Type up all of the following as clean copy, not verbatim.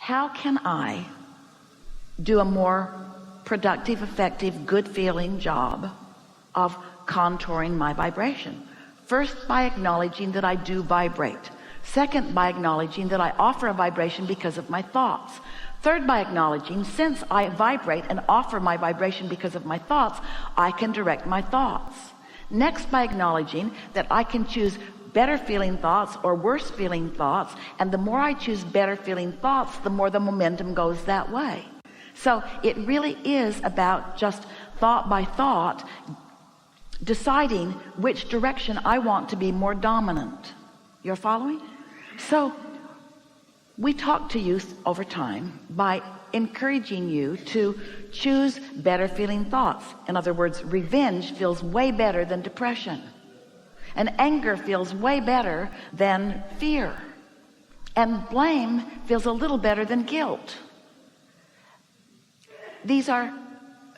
how can I do a more productive, effective, good-feeling job of contouring my vibration? First, by acknowledging that I do vibrate. Second, by acknowledging that I offer a vibration because of my thoughts. Third, by acknowledging, since I vibrate and offer my vibration because of my thoughts, I can direct my thoughts. Next, by acknowledging that I can choose better feeling thoughts or worse feeling thoughts, and the more I choose better feeling thoughts, the more the momentum goes that way. So it really is about just thought by thought deciding which direction I want to be more dominant. You're following? So we talk to you over time by encouraging you to choose better feeling thoughts. In other words, revenge feels way better than depression, and anger feels way better than fear, and blame feels a little better than guilt. These are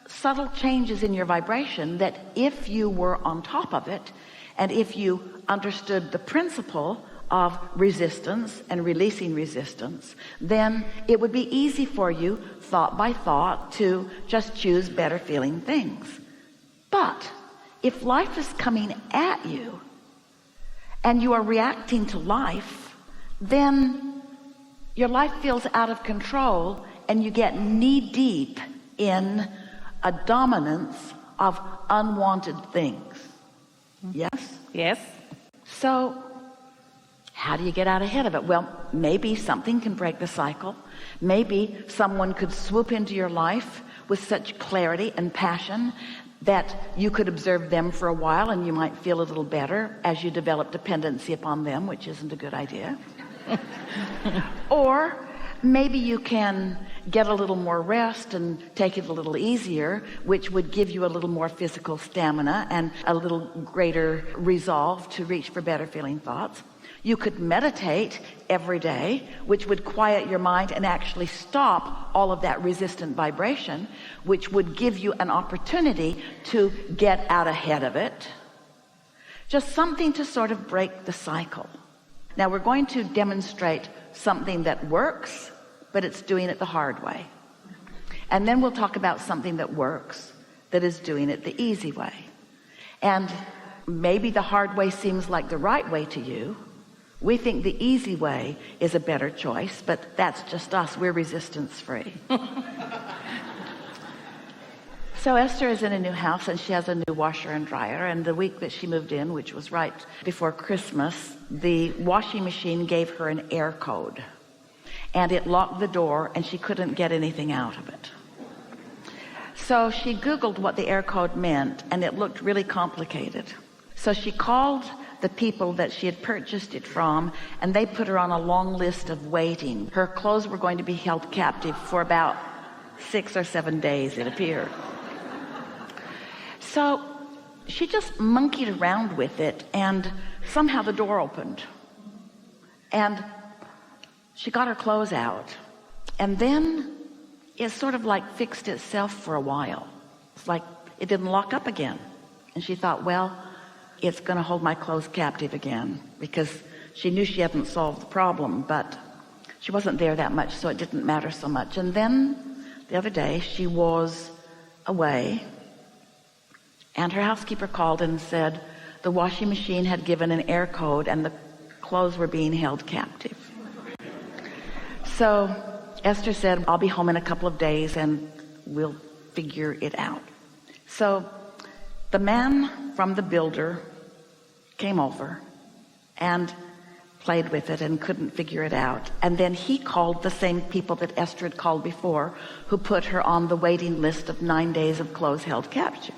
subtle changes in your vibration that if you were on top of it, and if you understood the principle of resistance and releasing resistance, then it would be easy for you, thought by thought, to just choose better feeling things. But if life is coming at you and you are reacting to life, then your life feels out of control and you get knee deep in a dominance of unwanted things. Yes? Yes. So how do you get out ahead of it? Well, maybe something can break the cycle. Maybe someone could swoop into your life with such clarity and passion that you could observe them for a while and you might feel a little better as you develop dependency upon them, which isn't a good idea. Or maybe you can get a little more rest and take it a little easier, which would give you a little more physical stamina and a little greater resolve to reach for better feeling thoughts. You could meditate every day, which would quiet your mind and actually stop all of that resistant vibration, which would give you an opportunity to get out ahead of it. Just something to sort of break the cycle. Now we're going to demonstrate something that works, but it's doing it the hard way. And then we'll talk about something that works, that is doing it the easy way. And maybe the hard way seems like the right way to you. We think the easy way is a better choice, but that's just us. We're resistance free. So Esther is in a new house and she has a new washer and dryer, and the week that she moved in, which was right before Christmas, the washing machine gave her an air code and it locked the door and she couldn't get anything out of it. So she Googled what the air code meant and it looked really complicated. So she called the people that she had purchased it from, and they put her on a long list of waiting. Her clothes were going to be held captive for about 6 or 7 days, it appeared. So she just monkeyed around with it, and somehow the door opened and she got her clothes out, and then it sort of like fixed itself for a while. It's like it didn't lock up again, and she thought, well, it's going to hold my clothes captive again, because she knew she hadn't solved the problem, but she wasn't there that much, so it didn't matter so much. And then the other day she was away, and her housekeeper called and said the washing machine had given an air code and the clothes were being held captive. So Esther said, I'll be home in a couple of days and we'll figure it out. So the man from the builder came over and played with it and couldn't figure it out. And then he called the same people that Esther had called before, who put her on the waiting list of 9 days of clothes held captive.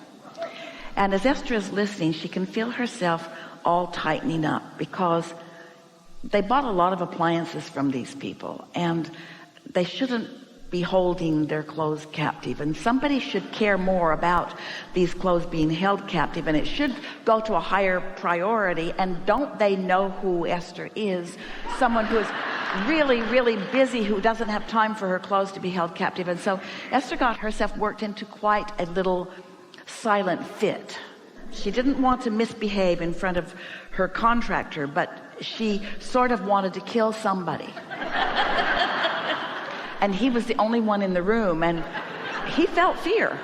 And as Esther is listening, she can feel herself all tightening up, because they bought a lot of appliances from these people, and they shouldn't be holding their clothes captive, and somebody should care more about these clothes being held captive, and it should go to a higher priority. And don't they know who Esther is? Someone who is really, really busy, who doesn't have time for her clothes to be held captive. And so Esther got herself worked into quite a little silent fit. She didn't want to misbehave in front of her contractor, but she sort of wanted to kill somebody. And he was the only one in the room, and he felt fear.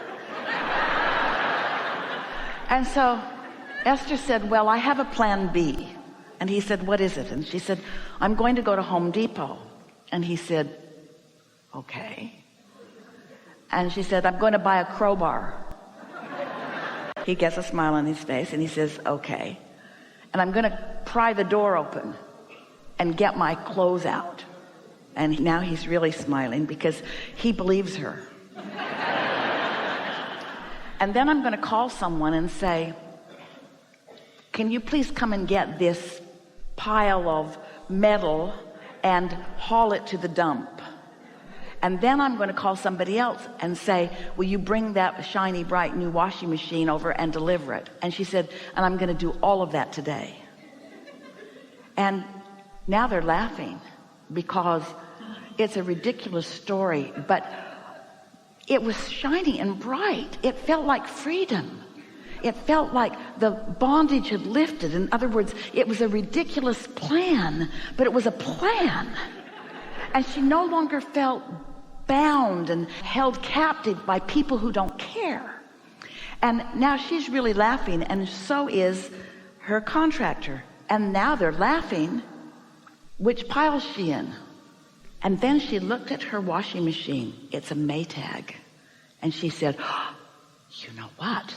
And so Esther said, well, I have a plan B. And he said, what is it? And she said, I'm going to go to Home Depot. And he said, okay. And she said, I'm going to buy a crowbar. He gets a smile on his face and he says, okay. And I'm going to pry the door open and get my clothes out. And now he's really smiling because he believes her. And then I'm going to call someone and say, can you please come and get this pile of metal and haul it to the dump? And then I'm going to call somebody else and say, will you bring that shiny, bright new washing machine over and deliver it? And she said, and I'm going to do all of that today. And now they're laughing because it's a ridiculous story, but it was shiny and bright. It felt like freedom. It felt like the bondage had lifted. In other words, it was a ridiculous plan, but it was a plan. And she no longer felt bound and held captive by people who don't care. And now she's really laughing, and so is her contractor. And now they're laughing. Which pile's she in? And then she looked at her washing machine. It's a Maytag. And she said, oh, you know what?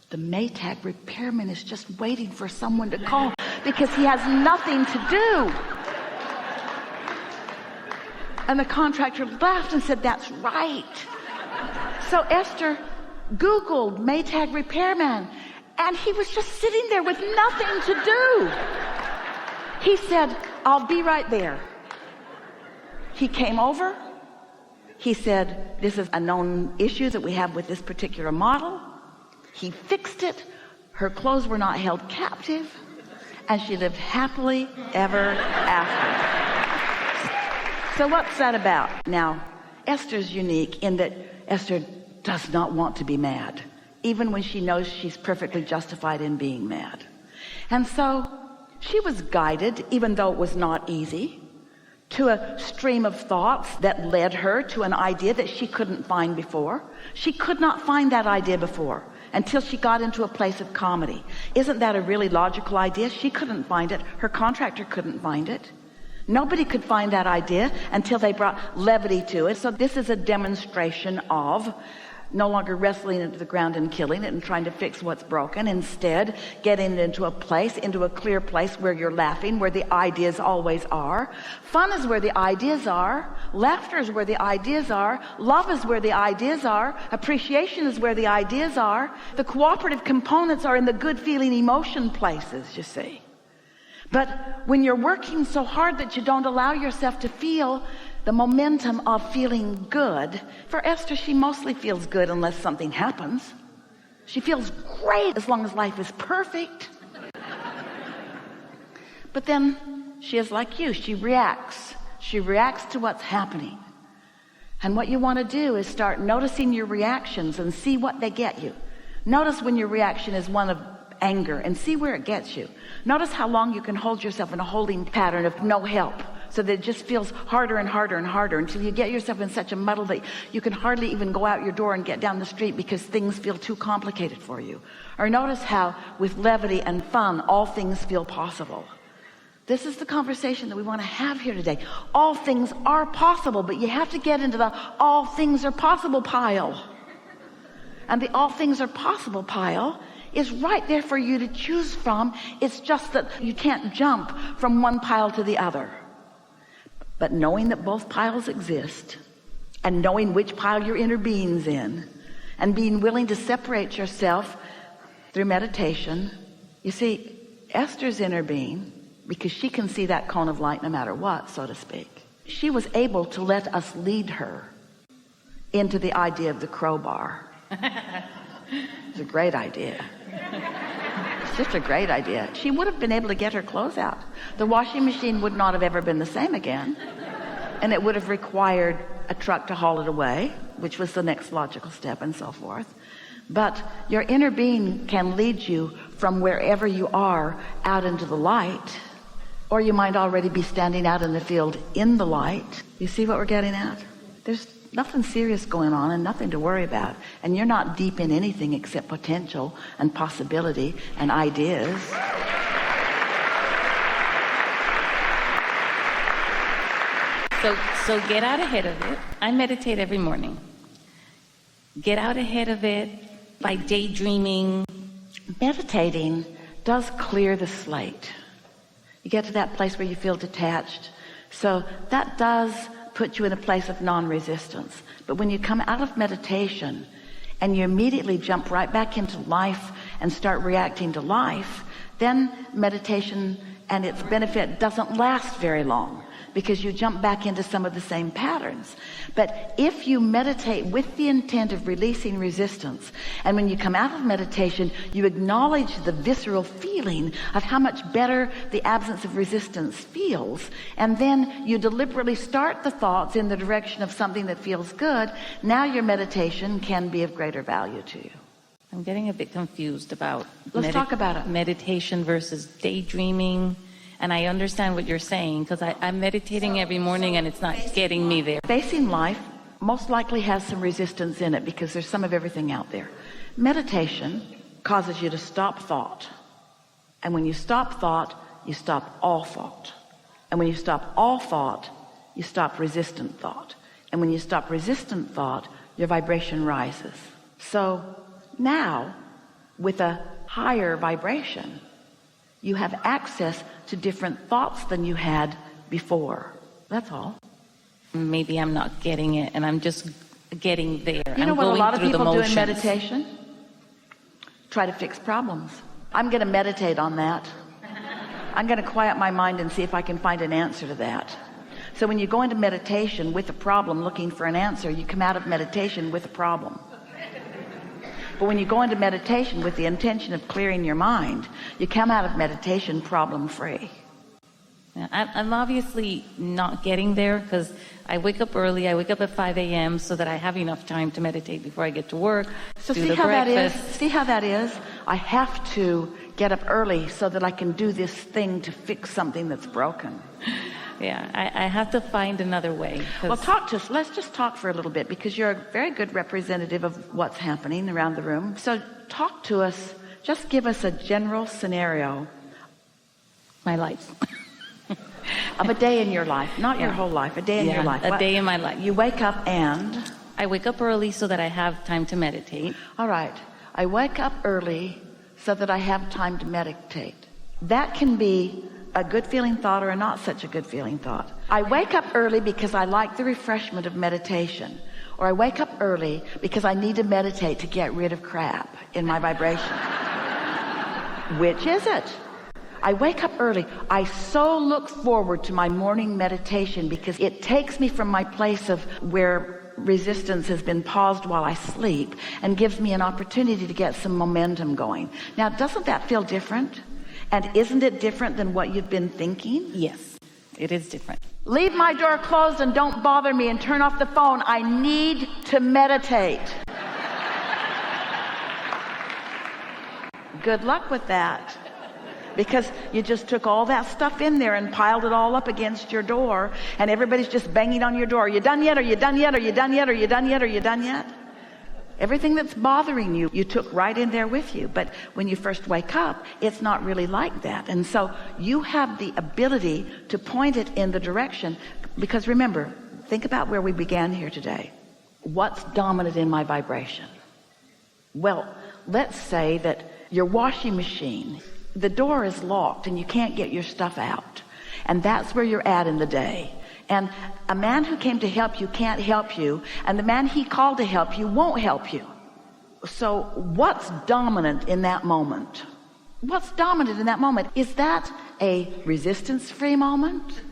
The Maytag repairman is just waiting for someone to call because he has nothing to do. And the contractor laughed and said, that's right. So Esther Googled Maytag repairman, and he was just sitting there with nothing to do. He said, I'll be right there. He came over. He said, this is a known issue that we have with this particular model. He fixed it. Her clothes were not held captive, and she lived happily ever after. So what's that about? Now, Esther's unique in that Esther does not want to be mad, even when she knows she's perfectly justified in being mad. And so she was guided, even though it was not easy, to a stream of thoughts that led her to an idea that she couldn't find before. She could not find that idea before until she got into a place of comedy. Isn't that a really logical idea? She couldn't find it. Her contractor couldn't find it. Nobody could find that idea until they brought levity to it. So this is a demonstration of no longer wrestling into the ground and killing it and trying to fix what's broken. Instead, getting it into a clear place where you're laughing, where the ideas always are. Fun is where the ideas are. Laughter is where the ideas are. Love is where the ideas are. Appreciation is where the ideas are. The cooperative components are in the good feeling emotion places, you see. But when you're working so hard that you don't allow yourself to feel the momentum of feeling good, for Esther, she mostly feels good unless something happens. She feels great as long as life is perfect. But then she is like you. She reacts. She reacts to what's happening. And what you want to do is start noticing your reactions and see what they get you. Notice when your reaction is one of anger and see where it gets you. Notice how long you can hold yourself in a holding pattern of no help, so that it just feels harder and harder and harder until you get yourself in such a muddle that you can hardly even go out your door and get down the street because things feel too complicated for you. Or notice how with levity and fun, all things feel possible. This is the conversation that we want to have here today. All things are possible, but you have to get into the all things are possible pile. And the all things are possible pile is right there for you to choose from. It's just that you can't jump from one pile to the other. But knowing that both piles exist, and knowing which pile your inner being's in, and being willing to separate yourself through meditation. You see, Esther's inner being, because she can see that cone of light no matter what, so to speak, she was able to let us lead her into the idea of the crowbar. It's a great idea. It's just a great idea. She would have been able to get her clothes out. The washing machine would not have ever been the same again. And it would have required a truck to haul it away, which was the next logical step, and so forth. But your inner being can lead you from wherever you are out into the light. Or you might already be standing out in the field in the light. You see what we're getting at? There's nothing serious going on and nothing to worry about. And you're not deep in anything except potential and possibility and ideas. So get out ahead of it. I meditate every morning. Get out ahead of it by daydreaming. Meditating does clear the slate. You get to that place where you feel detached. So that does put you in a place of non-resistance. But when you come out of meditation and you immediately jump right back into life and start reacting to life, then meditation and its benefit doesn't last very long, because you jump back into some of the same patterns. But if you meditate with the intent of releasing resistance, and when you come out of meditation, you acknowledge the visceral feeling of how much better the absence of resistance feels, and then you deliberately start the thoughts in the direction of something that feels good, now your meditation can be of greater value to you. I'm getting a bit confused about Let's talk about it. Meditation versus daydreaming. And I understand what you're saying, because I'm meditating every morning and it's not getting me there. Facing life most likely has some resistance in it because there's some of everything out there. Meditation causes you to stop thought. And when you stop thought, you stop all thought. And when you stop all thought, you stop resistant thought. And when you stop resistant thought, your vibration rises. So now, with a higher vibration, you have access to different thoughts than you had before. That's all. Maybe I'm not getting it, and I'm just getting there. You know I'm what a going lot of through the people do in motions. meditation? Try to fix problems. I'm going to meditate on that. I'm going to quiet my mind and see if I can find an answer to that. So when you go into meditation with a problem looking for an answer, you come out of meditation with a problem. But when you go into meditation with the intention of clearing your mind, you come out of meditation problem-free. Yeah, I'm obviously not getting there, because I wake up early. I wake up at 5 a.m. so that I have enough time to meditate before I get to work. So do see the how breakfast. that is? See how that is? I have to get up early so that I can do this thing to fix something that's broken. Yeah, I have to find another way. Well, talk to us. Let's just talk for a little bit, because you're a very good representative of what's happening around the room. So talk to us. Just give us a general scenario. My life. Of a day in your life, not your whole life, a day in your life. A day in my life. You wake up and? I wake up early so that I have time to meditate. All right. I wake up early so that I have time to meditate. That can be a good feeling thought or a not such a good feeling thought. I wake up early because I like the refreshment of meditation. Or I wake up early because I need to meditate to get rid of crap in my vibration. Which is it? I wake up early. I so look forward to my morning meditation because it takes me from my place of where resistance has been paused while I sleep and gives me an opportunity to get some momentum going. Now, doesn't that feel different? And isn't it different than what you've been thinking? Yes, it is different. Leave my door closed and don't bother me and turn off the phone. I need to meditate. Good luck with that. Because you just took all that stuff in there and piled it all up against your door, and everybody's just banging on your door. Are you done yet? Are you done yet? Are you done yet? Are you done yet? Are you done yet? Everything that's bothering you, you took right in there with you. But when you first wake up, it's not really like that. And so you have the ability to point it in the direction. Because remember, think about where we began here today. What's dominant in my vibration? Well, let's say that your washing machine, the door is locked and you can't get your stuff out. And that's where you're at in the day. And a man who came to help you can't help you, and the man he called to help you won't help you. So what's dominant in that moment? What's dominant in that moment? Is that a resistance-free moment?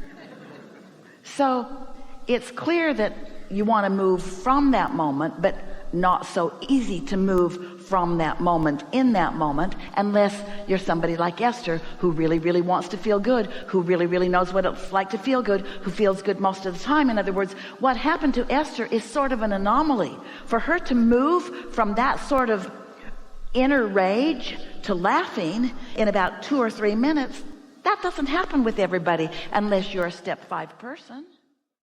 So it's clear that you want to move from that moment, but not so easy to move from that moment in that moment unless you're somebody like Esther, who really, really wants to feel good, who really, really knows what it's like to feel good, who feels good most of the time. In other words, what happened to Esther is sort of an anomaly. For her to move from that sort of inner rage to laughing in about 2 or 3 minutes, That doesn't happen with everybody unless you're a step 5 person.